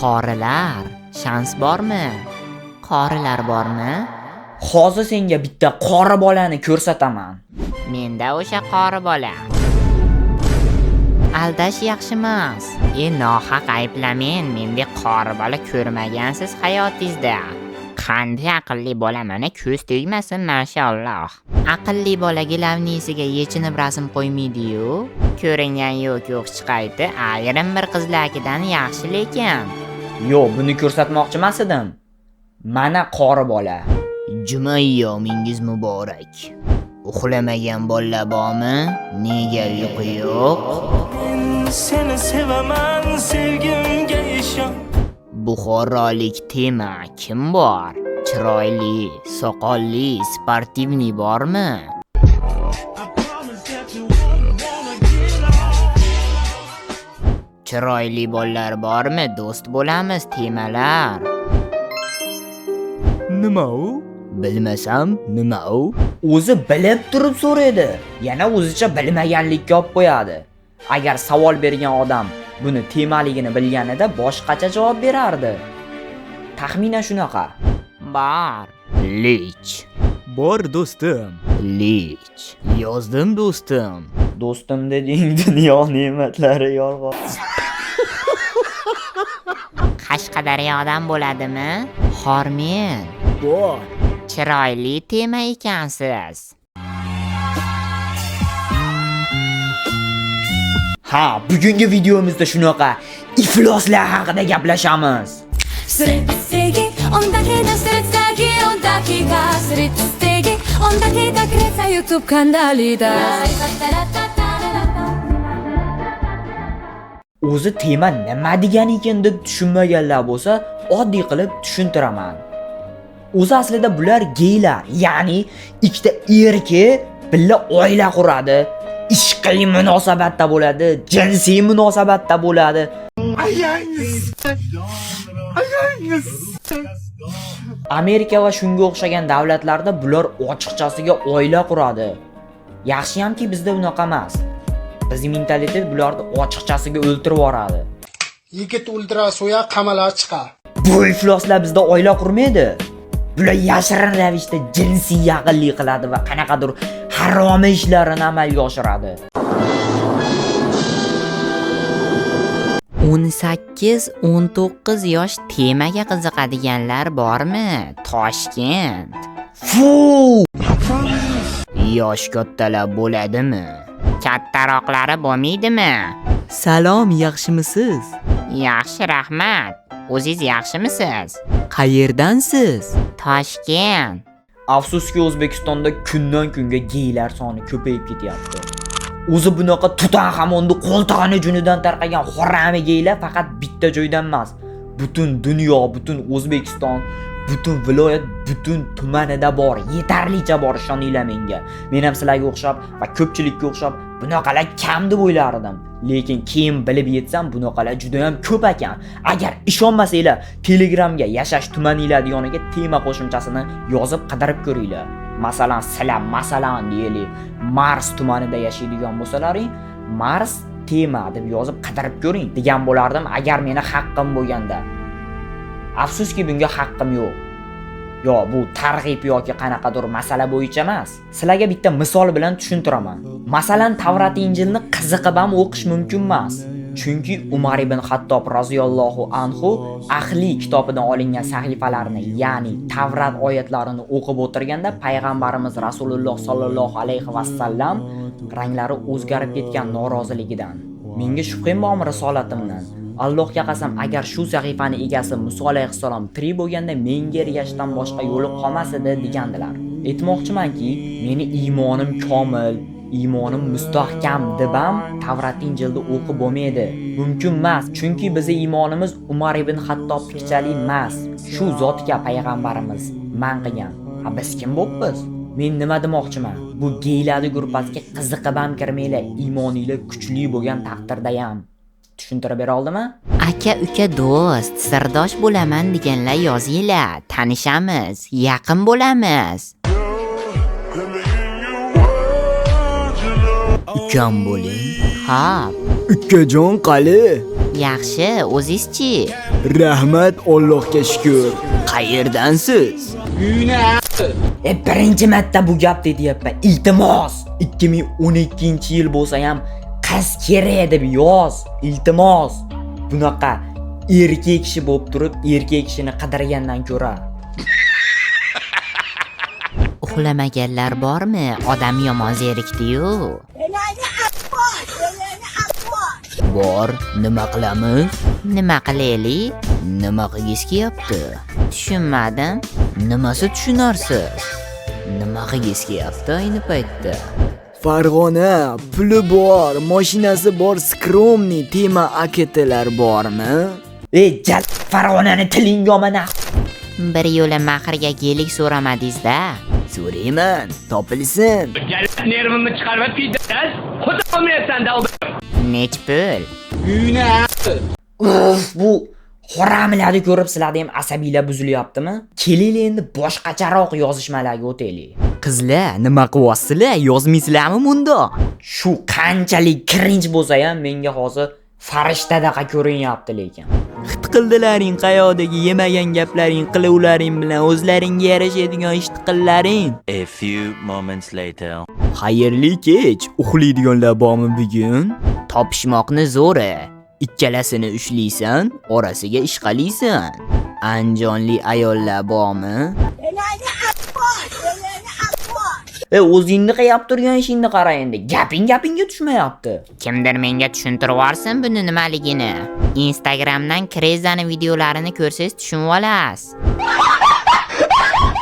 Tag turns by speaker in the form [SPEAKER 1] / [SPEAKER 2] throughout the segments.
[SPEAKER 1] Qorilar, shans bormi? Qorilar bormi?
[SPEAKER 2] Hozir senga bitta qori bolani ko'rsataman.
[SPEAKER 1] Menda o'sha qori bola. Aldash yaxshi emas. Nohaq ayblamang, mendek qori bola ko'rmagansiz hayotingizda. Qanday aqlli bola, mana ko'z tegmasin, mashalloh. Aqlli bola gilavnisiga yechinib rasm qo'ymaydi-yu. Ko'ringan yo'q chiqaydi, ayrim bir qizlarkidan yaxshi lekin.
[SPEAKER 2] Yo'q, buni ko'rsatmoqchi emas edim. Mana qori bola.
[SPEAKER 1] Juma yomingiz muborak. Uxlamagan bolalar bormi? Nega uyqu yo'q?
[SPEAKER 3] Seni sevaman, sevgimga ishon.
[SPEAKER 1] Buxorolik tema kim bor? Chiroyli, soqolli, sportivniy bormi? Chiroyli bolalar bormi? Do'st bo'lamiz, temalar.
[SPEAKER 2] Nima u?
[SPEAKER 1] Bilmasam, nima u?
[SPEAKER 2] O'zi bilib turib so'raydi. Yana o'zicha bilmaganlikka olib qo'yadi. Agar savol bergan odam buni temaligini bilganida boshqacha javob berardi. Taxminan shunaqa.
[SPEAKER 1] Bor. Lich.
[SPEAKER 4] Bor do'stim.
[SPEAKER 1] Lich. Yozdim do'stim.
[SPEAKER 2] Do'stim deding, dunyo ne'matlari yolg'on.
[SPEAKER 1] Qashqadaryodan bo'ladimi? Xormen.
[SPEAKER 4] Bor.
[SPEAKER 1] Chiroyli tema ekansiz.
[SPEAKER 2] Ha, bugungi videomizda shunaqa ifloslar haqida gaplashamiz.
[SPEAKER 5] Sretsegi, ondaki sretsegi, ondaki sretsegi, ondaki kretsa YouTube kanalida.
[SPEAKER 2] O'zi tema nima degani ekan deb tushunmaganlar bo'lsa, oddiy qilib tushuntiraman. O'zi aslida bular geylar, ya'ni ikkita erki birga oila quradi, ishqiy munosabatda bo'ladi, jinsiy munosabatda bo'ladi. Amerika va shunga o'xshagan davlatlarda bular ochiqchasiga oila quradi. Yaxshiyamki bizda unaqa emas. Bizning mentalitet bularni ochiqchasiga o'ltirib yoradi.
[SPEAKER 6] Yigit o'ldira so'ya qamalar chiqar.
[SPEAKER 2] Bu ifloslar bizda oila qurmaydi. Bular yashirin ravishda jinsiy yaqinlik qiladi va qanaqadir harom ishlarni amalga oshiradi.
[SPEAKER 1] 18-19 yosh temaga qiziqadiganlar bormi? Toshkent.
[SPEAKER 2] Fu!
[SPEAKER 1] Yosh kattalar bo'ladimi? Kattaroqlari bo'lmaydimi?
[SPEAKER 4] Salom, yaxshimisiz?
[SPEAKER 1] Yaxshi, rahmat. O'zingiz yaxshimisiz?
[SPEAKER 4] Qayerdansiz?
[SPEAKER 1] Toshkent.
[SPEAKER 2] Afsuski O'zbekistonda kundan kunga geylar soni ko'payib ketyapti. O'zi bunaqa Tutanxamonni qo'ltig'ini junidan tarqagan xorami geylar faqat bitta joydan emas, butun dunyo, butun O'zbekiston, butun viloyat, butun tumanida bor, yetarlicha bor, ishoninglar menga. Men ham sizlarga o'xshab va ko'pchilikka o'xshab bunaqalar kam deb o'ylardim. Lekin keyin bilib yetsam bunaqalar juda ham ko'p ekan. Agar ishonmasanglar, Telegramga yashash tumaninglar yoniga tema qo'shimchasini yozib qidirib ko'ringlar. Masalan, sizlar deylik, Mars tumanida yashaydigan bo'lsalaring, Mars tema deb yozib qidirib ko'ring degan bo'lardim agar meni haqqim bo'lganda. Afsuski bunga haqqim yo'q. Yo, bu targ'ib yoki qanaqadir masala bo'yicha emas. Sizlarga bitta misol bilan tushuntiraman. Masalan, Tavrat Injilni qiziqib ham o'qish mumkin emas. Chunki Umar ibn Xattob roziyallohu anhu Ahli kitobidan olingan sahifalarni, ya'ni Tavrat oyatlarini o'qib o'tirganda payg'ambarimiz Rasululloh sollallohu alayhi va sallam ranglari o'zgarib ketgan noroziligidan. Menga shubham bormi risolatimdan? Allohga qasam, agar shu sahifani egasi Muso alayhissalom tirik bo'lganda menga ergashishdan boshqa yo'li qolmas edi degandilar. Aytmoqchimanki, meni iymonim komil, iymonim mustahkam deb ham Tavrat Injilni o'qib bo'lmaydi. Mumkin emas, chunki bizning iymonimiz Umar ibn Xattobnikchalik emas. Shu zotga payg'ambarimiz man qilgan. Biz kim bo'pmiz? Men nima demoqchiman? Bu geylarning gruppasiga qiziqib ham kirmanglar, iymoninglar kuchli bo'lgan taqdirda ham. Tushuntirib bera oldimmi?
[SPEAKER 1] Aka, uka, do'st, sirdosh bo'laman deganlar yozinglar. Tanishamiz, yaqin bo'lamiz.
[SPEAKER 4] Ukam bo'ling.
[SPEAKER 1] Ha,
[SPEAKER 4] Ukajon qali.
[SPEAKER 1] Yaxshi, o'zingizchi?
[SPEAKER 4] Rahmat, Allohga shukr. Qayerdansiz?
[SPEAKER 2] Birinchi marta bu gapni deyapman. Iltimos, 2012-yil bo'lsa ham qiz kerak deb yoz. Iltimos. Bunaqa erkak kishi bo'lib turib, erkak kishini qidirgandan ko'ra.
[SPEAKER 1] Uxlamaganlar bormi? Odam yomon zerikdi-yu.
[SPEAKER 4] Bor, nima qilamiz?
[SPEAKER 1] Nima qilaylik?
[SPEAKER 4] Nima qilgis kelyapti?
[SPEAKER 1] Tushunmadim.
[SPEAKER 4] Nimasi tushunarsiz? Nima qilgis kelyapti ayni paytda? Farg'ona, puli bor, mashinasi bor, skromniy tema aketalar bormi?
[SPEAKER 2] Jal Farg'onani tiling yomana.
[SPEAKER 1] Bir yo'la mahrga gelik so'ramadingiz-da.
[SPEAKER 4] So'rayman, topilsin.
[SPEAKER 7] Nervimni chiqarib piydas. Xudo olmayapsan-da.
[SPEAKER 1] Nech pul?
[SPEAKER 2] Bu xoramlarni ko'rib sizlarda ham asabiylar buzilyaptimi? Keling endi boshqacharoq yozishmalarga o'taylik.
[SPEAKER 4] Qizlar, nima qilyapsizlar? Yozmaysizlarmi bunda?
[SPEAKER 2] Shu qanchalik cringe bo'lsa ham menga hozir farishtadaqa ko'rinyapti lekin.
[SPEAKER 4] Tiqildilaring qayoqdagi yemagan gaplaring, qiluvlaring bilan o'zlaringga yarashadigan ish tiqillaring.
[SPEAKER 8] A few moments later.
[SPEAKER 4] Xayrli kech. Uxlaydiganlar bormi bugun?
[SPEAKER 1] Topishmoqni zo'ri.
[SPEAKER 4] Ikkalasini ushlaysan, orasiga ishqalaysan. Anjonli ayollar bormi?
[SPEAKER 2] O'zingni qilib turgan ishingni qara endi. Gapingga tushmayapti.
[SPEAKER 1] Kimdir menga tushuntirib yuborsin buni nimaligini. Instagramdan Krezani videolarini ko'rsangiz tushunib olasiz.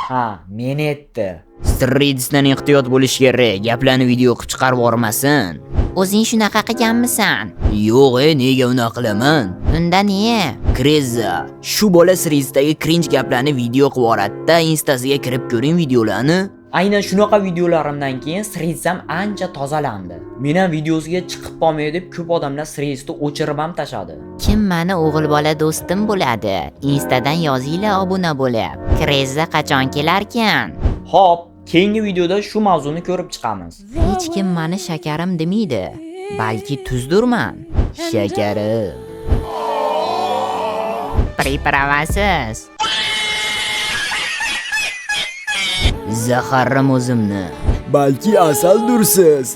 [SPEAKER 2] Ha, meni aytdi.
[SPEAKER 4] Stridisdan ehtiyot bo'lish kerak. Gaplarni video qilib chiqarib yormasin.
[SPEAKER 1] O'zing shunaqa qilganmisan?
[SPEAKER 4] Yo'q, nega unaqa qilaman?
[SPEAKER 1] Unda ne?
[SPEAKER 4] Kreza, shu bola Stridisdagi cringe gaplarni video qilib yuboradi-da, Instasiga kirib ko'ring videolarni.
[SPEAKER 2] Aynan shunaqa videolarimdan keyin Stridisam ancha tozalandi. Men ham videosiga chiqib qolmaydi deb ko'p odamlar Stridisni o'chirib ham tashadi.
[SPEAKER 1] Kim mani o'g'il bola do'stim bo'ladi? Instadan yozinglar obuna bo'lib. Kreza qachon kelarkan?
[SPEAKER 2] Xo'p, keyingi videoda shu mavzuni ko'rib chiqamiz.
[SPEAKER 1] Hech kim mani shakarim demaydi. Balki tuzdurman.
[SPEAKER 4] Shakarim.
[SPEAKER 1] Pripravasiz.
[SPEAKER 4] Zaharram o'zimni. Balki asaldursiz.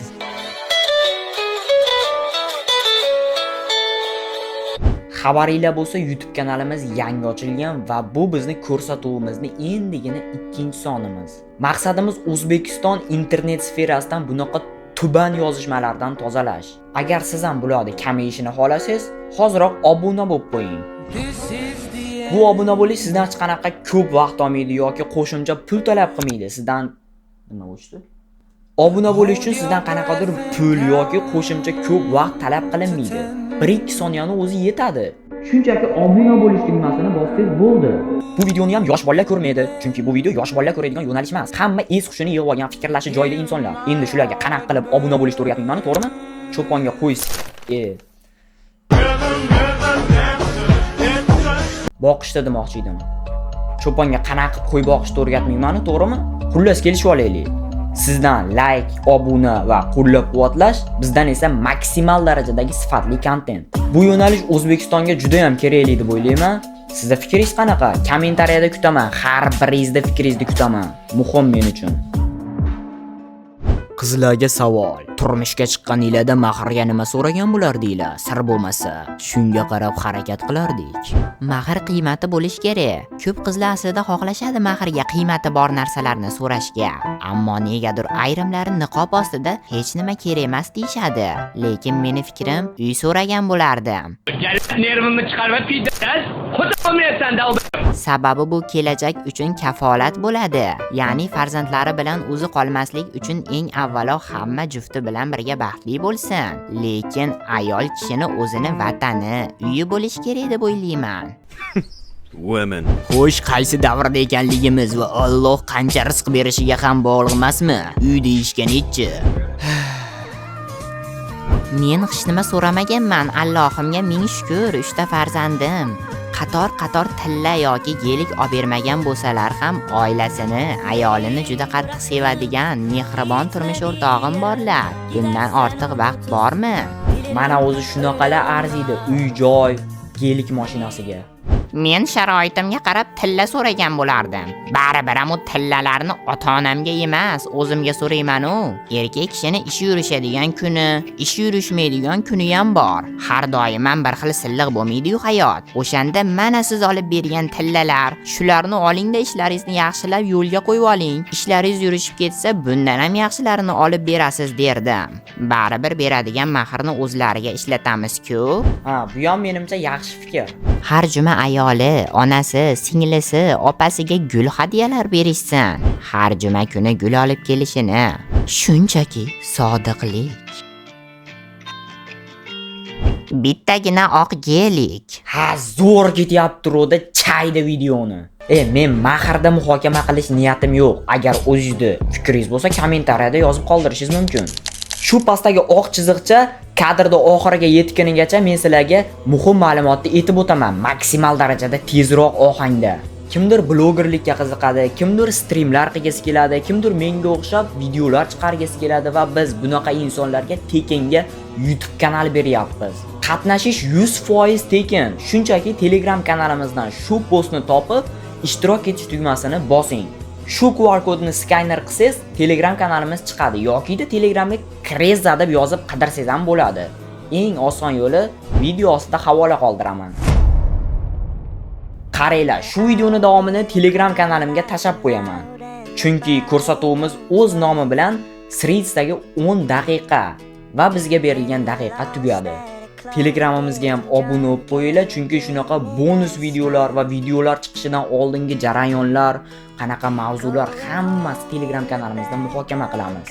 [SPEAKER 2] Xabaringlar bo'lsa, YouTube kanalimiz yangi ochilgan va bu bizning ko'rsatuvimizni endigina 2-sonimiz. Maqsadimiz O'zbekiston internet sferasidan bunaqa tuban yozishmalardan tozalash. Agar siz ham bularni kamayishini xohlasangiz, hoziroq obuna bo'lib qo'ying. Bu obuna bo'lish sizdan hech qanaqa ko'p vaqt olmaydi yoki qo'shimcha pul talab qilmaydi. Sizdan nima bo'ldi? Obuna bo'lish uchun sizdan qanaqadir pul yoki qo'shimcha ko'p vaqt talab qilinmaydi. 1-2 soniyani o'zi yetadi. Shunchaki obuna bo'lish tugmasini bossangiz bo'ldi. Bu videoni ham yosh bolalar ko'rmaydi, chunki bu video yosh bolalar ko'radigan yo'nalish emas. Hamma es hushini yig'ib olgan, fikrlashi joyida insonlar. Endi shularga qanaqa qilib obuna bo'lishni o'rgatmayman, to'g'rimi? Cho'ponga qo'y. Boqishda demoqchi edim. Cho'ponga qanaqa qilib qo'y boqishni o'rgatmayman, to'g'rimi? Xullas kelishib olaylik. Sizdan like, obuna va qo'llab-quvvatlash, bizdan esa maksimal darajadagi sifatli kontent. Bu yo'nalish O'zbekistonga juda ham kerakli deb o'ylayman. Sizning fikringiz qanaqa? Kommentariyada kutaman. Har biringizning fikringizni kutaman. Muhim men uchun.
[SPEAKER 4] Qizlarga savol. Turmushga chiqqaninglarda mahrga nima so'ragan bo'lardinglar? Sir bo'lmasa, shunga qarab harakat qilardik.
[SPEAKER 1] Mahr qiymati bo'lish kerak. Ko'p qizlar aslida xohlashadi mahrga qiymati bor narsalarni so'rashga. Ammo negadir ayrimlari niqob ostida hech nima kerak emas deyshadi. Lekin meni fikrim uy so'ragan bo'lardim.
[SPEAKER 7] Nervimni chiqarib piydas. Xudo olmayapsan-da.
[SPEAKER 1] Sababi bu kelajak uchun kafolat bo'ladi. Ya'ni farzandlari bilan o'zi qolmaslik uchun eng avvalo hamma jufti bilan birga baxtli bo'lsin. Lekin ayol kishini o'zini vatani, uyi bo'lish kerak deb o'ylayman.
[SPEAKER 8] Women.
[SPEAKER 4] Xo'sh, qaysi davrda ekanligimiz va Alloh qancha rizq berishiga ham bog'liq emasmi? Uy deyishganicha.
[SPEAKER 1] Men hech nima so'ramaganman. Allohimga ming shukr, 3 ta farzandim. Qator tilla yoki gelik olib bermagan bo'lsalar ham oilasini, ayolini juda qattiq sevadigan, mehribon turmush o'rtog'im borlar. Bundan ortiq baxt bormi?
[SPEAKER 2] Mana o'zi shunaqalar arziydi uy-joy, gelik mashinasiga.
[SPEAKER 1] Men sharoitimga qarab tilla so'ragan bo'lardim. Baribir ham u tillalarni ota-onamga emas, o'zimga so'rayman-u. Erkak kishining ishi yurishadigan kuni, ishi yurishmaydigan kuni ham bor. Har doim ham bir xil silliq bo'lmaydi-yu hayot. O'shanda mana siz olib bergan tillalar, shularni oling-da ishlaringizni yaxshilab yo'lga qo'yib oling. Ishlaringiz yurishib ketsa, bundan ham yaxshilarini olib berasiz derdim. Baribir beradigan mahrni o'zlariga ishlatamiz-ku.
[SPEAKER 2] Ha, bu ham menimcha yaxshi fikr.
[SPEAKER 1] Har juma ayoli, onasi, singlisi, opasiga gul hadyalar berishsin. Har juma kuni gul olib kelishini. Shunchaki sodiqlik. Bittagina oq gelik.
[SPEAKER 2] Ha, zo'r ketyapti-ro'da chaydi videoni. Men mahrda muhokama qilish niyatim yo'q. Agar o'zingizda fikringiz bo'lsa, kommentariyada yozib qoldirishingiz mumkin. Shu pastdagi oq chiziqcha kadrda oxiriga yetganigacha men sizlarga muhim ma'lumotni aytib o'taman, maksimal darajada tezroq ohangda. Kimdir blogerlikka qiziqadi, kimdir streamlar qilgisi keladi, kimdir menga o'xshab videolar chiqargisi keladi va biz bunaqa insonlarga tekinga YouTube kanal beryapmiz. Qatnashish 100% tekin. Shunchaki Telegram kanalimizdan shu postni topib, ishtirok etish tugmasini bosing. Shu QR kodni skaner qilsangiz, Telegram kanalimiz chiqadi yoki Telegramga Kreza deb yozib qidirsangiz ham bo'ladi. Eng oson yo'li video ostida havola qoldiraman. Qaranglar, shu videoni davomini Telegram kanalimga tashab qo'yaman. Chunki ko'rsatuvimiz o'z nomi bilan Threads'dagi 10 daqiqa va bizga berilgan daqiqa tugadi. Telegramimizga ham obuna bo'lib qo'yinglar, chunki shunaqa bonus videolar va videolar chiqishidan oldingi jarayonlar, qanaqa mavzular hammasi Telegram kanalimizda muhokama qilamiz.